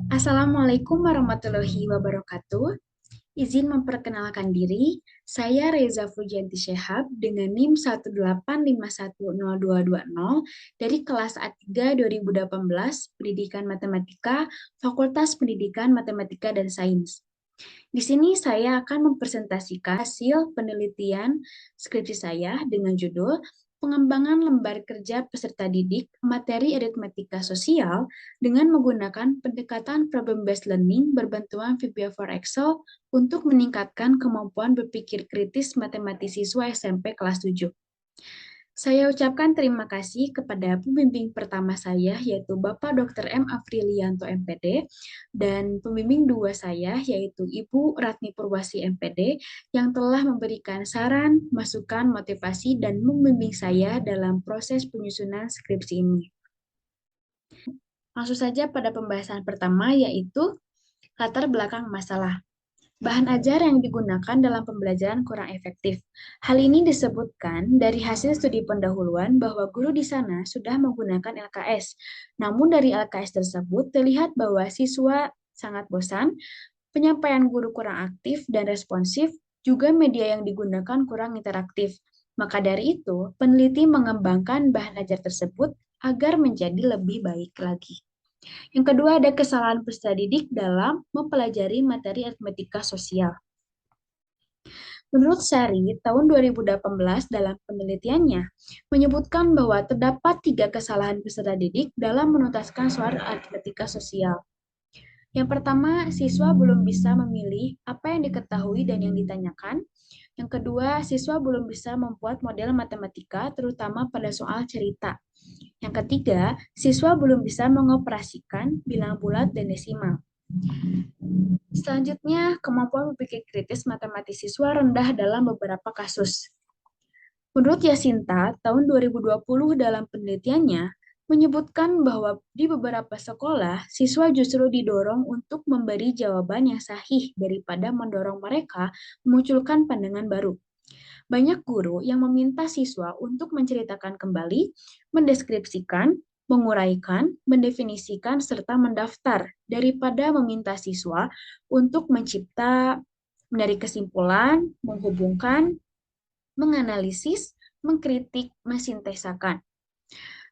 Assalamualaikum warahmatullahi wabarakatuh. Izin memperkenalkan diri, saya Reza Fujanti Syehab dengan NIM 185102220 dari kelas A3 2018 Pendidikan Matematika, Fakultas Pendidikan Matematika dan Sains. Di sini saya akan mempresentasikan hasil penelitian skripsi saya dengan judul Pengembangan lembar kerja peserta didik materi aritmatika sosial dengan menggunakan pendekatan problem-based learning berbantuan VBA for Excel untuk meningkatkan kemampuan berpikir kritis matematis siswa SMP kelas 7. Saya ucapkan terima kasih kepada pembimbing pertama saya, yaitu Bapak Dr. M. Afrilianto, MPD, dan pembimbing dua saya, yaitu Ibu Ratni Purwasi, MPD, yang telah memberikan saran, masukan, motivasi, dan membimbing saya dalam proses penyusunan skripsi ini. Langsung saja pada pembahasan pertama, yaitu latar belakang masalah. Bahan ajar yang digunakan dalam pembelajaran kurang efektif. Hal ini disebutkan dari hasil studi pendahuluan bahwa guru di sana sudah menggunakan LKS. Namun dari LKS tersebut terlihat bahwa siswa sangat bosan, penyampaian guru kurang aktif dan responsif, juga media yang digunakan kurang interaktif. Maka dari itu, peneliti mengembangkan bahan ajar tersebut agar menjadi lebih baik lagi. Yang kedua, ada kesalahan peserta didik dalam mempelajari materi aritmatika sosial. Menurut Sari, tahun 2018 dalam penelitiannya menyebutkan bahwa terdapat 3 kesalahan peserta didik dalam menuntaskan soal aritmatika sosial. Yang pertama, siswa belum bisa memilih apa yang diketahui dan yang ditanyakan. Yang kedua, siswa belum bisa membuat model matematika, terutama pada soal cerita. Yang ketiga, siswa belum bisa mengoperasikan bilang bulat dan desimal. Selanjutnya, kemampuan berpikir kritis matematis siswa rendah dalam beberapa kasus. Menurut Yasinta, tahun 2020 dalam penelitiannya, menyebutkan bahwa di beberapa sekolah, siswa justru didorong untuk memberi jawaban yang sahih daripada mendorong mereka memunculkan pandangan baru. Banyak guru yang meminta siswa untuk menceritakan kembali, mendeskripsikan, menguraikan, mendefinisikan, serta mendaftar daripada meminta siswa untuk mencipta, menarik kesimpulan, menghubungkan, menganalisis, mengkritik, mensintesakan,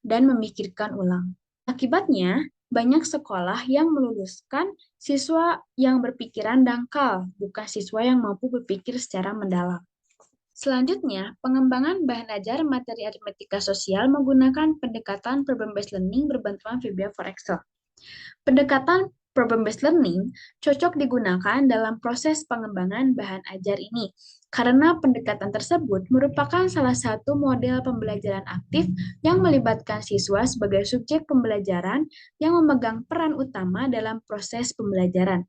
dan memikirkan ulang. Akibatnya, banyak sekolah yang meluluskan siswa yang berpikiran dangkal, bukan siswa yang mampu berpikir secara mendalam. Selanjutnya, pengembangan bahan ajar materi aritmatika sosial menggunakan pendekatan problem-based learning berbantuan VBA for Excel. Pendekatan problem-based learning cocok digunakan dalam proses pengembangan bahan ajar ini, karena pendekatan tersebut merupakan salah satu model pembelajaran aktif yang melibatkan siswa sebagai subjek pembelajaran yang memegang peran utama dalam proses pembelajaran.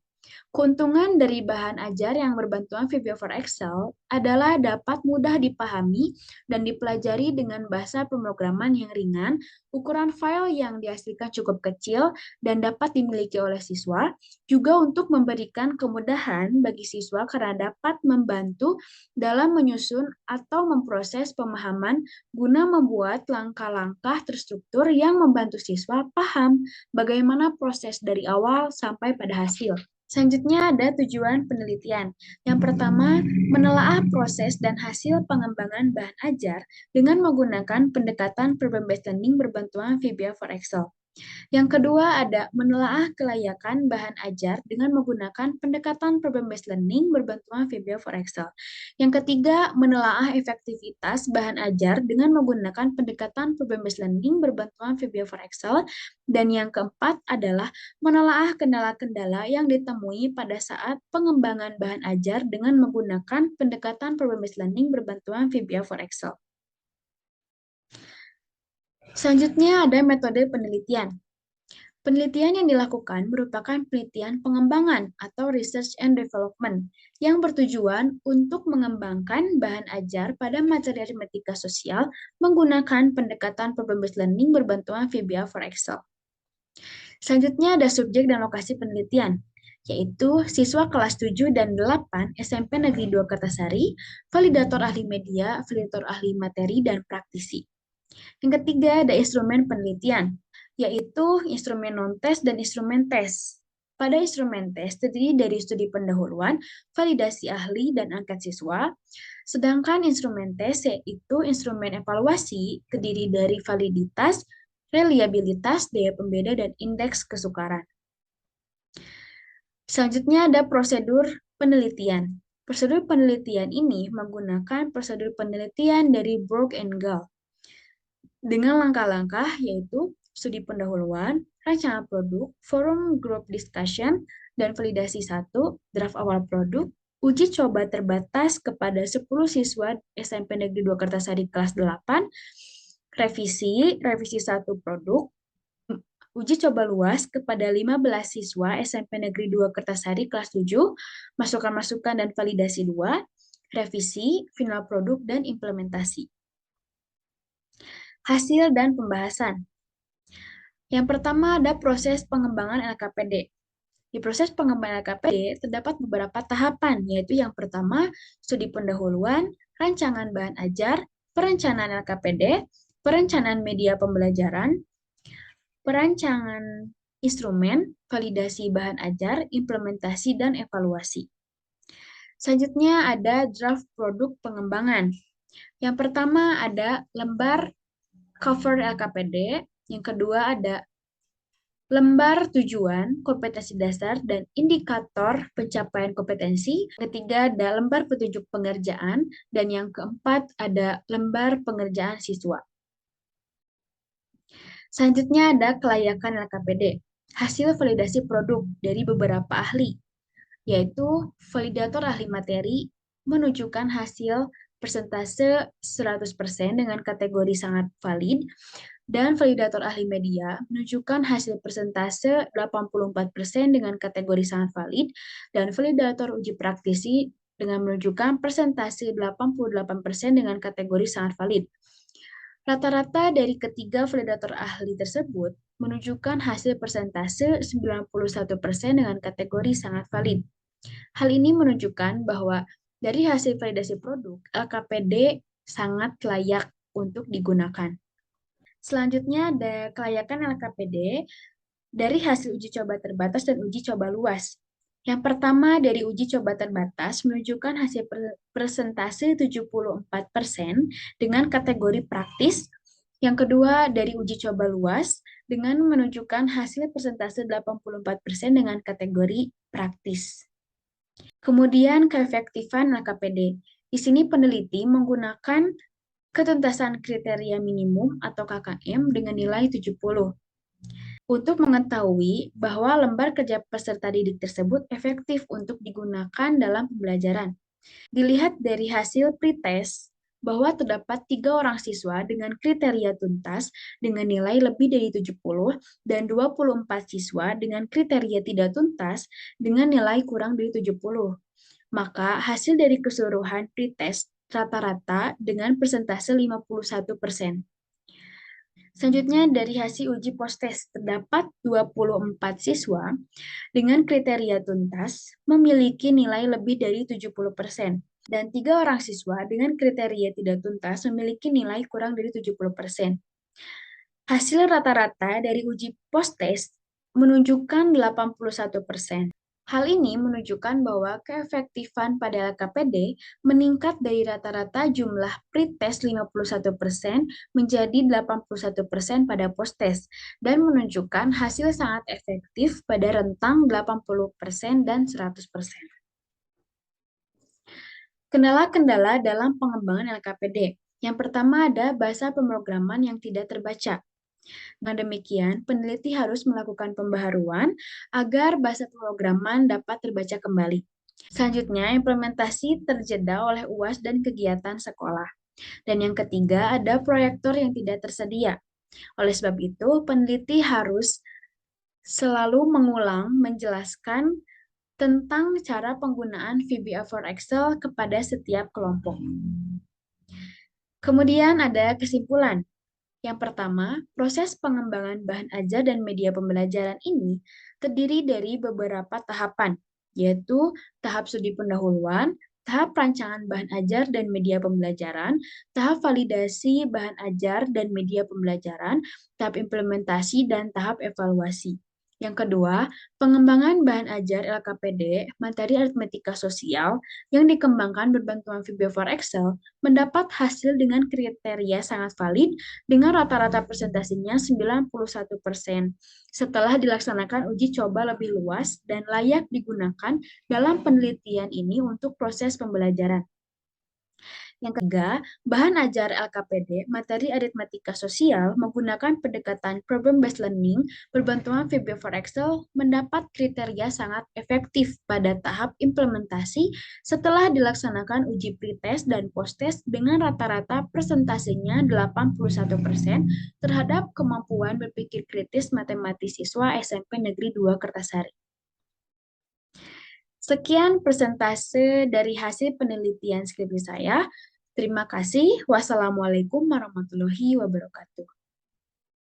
Keuntungan dari bahan ajar yang berbantuan VBA for Excel adalah dapat mudah dipahami dan dipelajari dengan bahasa pemrograman yang ringan, ukuran file yang dihasilkan cukup kecil, dan dapat dimiliki oleh siswa, juga untuk memberikan kemudahan bagi siswa karena dapat membantu dalam menyusun atau memproses pemahaman guna membuat langkah-langkah terstruktur yang membantu siswa paham bagaimana proses dari awal sampai pada hasil. Selanjutnya ada tujuan penelitian. Yang pertama, menelaah proses dan hasil pengembangan bahan ajar dengan menggunakan pendekatan problem-based learning berbantuan VBA for Excel. Yang kedua ada menelaah kelayakan bahan ajar dengan menggunakan pendekatan problem-based learning berbantuan VBA for Excel. Yang ketiga, menelaah efektivitas bahan ajar dengan menggunakan pendekatan problem-based learning berbantuan VBA for Excel. Dan yang keempat adalah menelaah kendala-kendala yang ditemui pada saat pengembangan bahan ajar dengan menggunakan pendekatan problem-based learning berbantuan VBA for Excel. Selanjutnya ada metode penelitian. Penelitian yang dilakukan merupakan penelitian pengembangan atau research and development yang bertujuan untuk mengembangkan bahan ajar pada materi aritmatika sosial menggunakan pendekatan problem-based learning berbantuan VBA for Excel. Selanjutnya ada subjek dan lokasi penelitian, yaitu siswa kelas 7 dan 8 SMP Negeri 2 Kertasari, validator ahli media, validator ahli materi, dan praktisi. Yang ketiga ada instrumen penelitian, yaitu instrumen non-tes dan instrumen tes. Pada instrumen tes terdiri dari studi pendahuluan, validasi ahli, dan angkat siswa. Sedangkan instrumen tes yaitu instrumen evaluasi terdiri dari validitas, reliabilitas, daya pembeda, dan indeks kesukaran. Selanjutnya ada prosedur penelitian. Prosedur penelitian ini menggunakan prosedur penelitian dari Borg and Gall dengan langkah-langkah yaitu studi pendahuluan, rancangan produk, forum group discussion, dan validasi 1, draft awal produk, uji coba terbatas kepada 10 siswa SMP Negeri 2 Kertasari kelas 8, revisi 1 produk, uji coba luas kepada 15 siswa SMP Negeri 2 Kertasari kelas 7, masukan-masukan dan validasi 2, revisi, final produk, dan implementasi. Hasil dan pembahasan. Yang pertama ada proses pengembangan LKPD. Di proses pengembangan LKPD terdapat beberapa tahapan, yaitu yang pertama, studi pendahuluan, rancangan bahan ajar, perencanaan LKPD, perencanaan media pembelajaran, perancangan instrumen, validasi bahan ajar, implementasi, dan evaluasi. Selanjutnya ada draft produk pengembangan. Yang pertama ada lembar cover LKPD, yang kedua ada lembar tujuan, kompetensi dasar, dan indikator pencapaian kompetensi. Ketiga ada lembar petunjuk pengerjaan, dan yang keempat ada lembar pengerjaan siswa. Selanjutnya ada kelayakan LKPD, hasil validasi produk dari beberapa ahli, yaitu validator ahli materi menunjukkan hasil persentase 100% dengan kategori sangat valid, dan validator ahli media menunjukkan hasil persentase 84% dengan kategori sangat valid, dan validator uji praktisi dengan menunjukkan persentase 88% dengan kategori sangat valid. Rata-rata dari ketiga validator ahli tersebut menunjukkan hasil persentase 91% dengan kategori sangat valid. Hal ini menunjukkan bahwa dari hasil validasi produk, LKPD sangat layak untuk digunakan. Selanjutnya ada kelayakan LKPD dari hasil uji coba terbatas dan uji coba luas. Yang pertama dari uji coba terbatas menunjukkan hasil persentase 74% dengan kategori praktis. Yang kedua dari uji coba luas dengan menunjukkan hasil persentase 84% dengan kategori praktis. Kemudian keefektifan LKPD. Di sini peneliti menggunakan ketuntasan kriteria minimum atau KKM dengan nilai 70. Untuk mengetahui bahwa lembar kerja peserta didik tersebut efektif untuk digunakan dalam pembelajaran. Dilihat dari hasil pretest bahwa terdapat 3 orang siswa dengan kriteria tuntas dengan nilai lebih dari 70 dan 24 siswa dengan kriteria tidak tuntas dengan nilai kurang dari 70. Maka hasil dari keseluruhan pretest rata-rata dengan persentase 51%. Selanjutnya dari hasil uji post-test, terdapat 24 siswa dengan kriteria tuntas memiliki nilai lebih dari 70%, dan 3 orang siswa dengan kriteria tidak tuntas memiliki nilai kurang dari 70%. Hasil rata-rata dari uji post-test menunjukkan 81%. Hal ini menunjukkan bahwa keefektifan pada LKPD meningkat dari rata-rata jumlah pretest 51% menjadi 81% pada posttest dan menunjukkan hasil sangat efektif pada rentang 80% dan 100%. Kendala-kendala dalam pengembangan LKPD. Yang pertama ada bahasa pemrograman yang tidak terbaca. Dengan demikian, peneliti harus melakukan pembaharuan agar bahasa pemrograman dapat terbaca kembali. Selanjutnya, implementasi terjeda oleh UAS dan kegiatan sekolah. Dan yang ketiga, ada proyektor yang tidak tersedia. Oleh sebab itu, peneliti harus selalu mengulang menjelaskan tentang cara penggunaan VBA for Excel kepada setiap kelompok. Kemudian ada kesimpulan. Yang pertama, proses pengembangan bahan ajar dan media pembelajaran ini terdiri dari beberapa tahapan, yaitu tahap studi pendahuluan, tahap rancangan bahan ajar dan media pembelajaran, tahap validasi bahan ajar dan media pembelajaran, tahap implementasi, dan tahap evaluasi. Yang kedua, pengembangan bahan ajar LKPD, materi aritmetika sosial, yang dikembangkan berbantuan VBA for Excel, mendapat hasil dengan kriteria sangat valid dengan rata-rata presentasinya 91% setelah dilaksanakan uji coba lebih luas dan layak digunakan dalam penelitian ini untuk proses pembelajaran. Yang ketiga, bahan ajar LKPD, materi aritmatika sosial, menggunakan pendekatan problem-based learning, berbantuan VB for Excel, mendapat kriteria sangat efektif pada tahap implementasi setelah dilaksanakan uji pretest dan post-test dengan rata-rata presentasinya 81% terhadap kemampuan berpikir kritis matematis siswa SMP Negeri 2 Kertasari. Sekian persentase dari hasil penelitian skripsi saya. Terima kasih. Wassalamualaikum warahmatullahi wabarakatuh.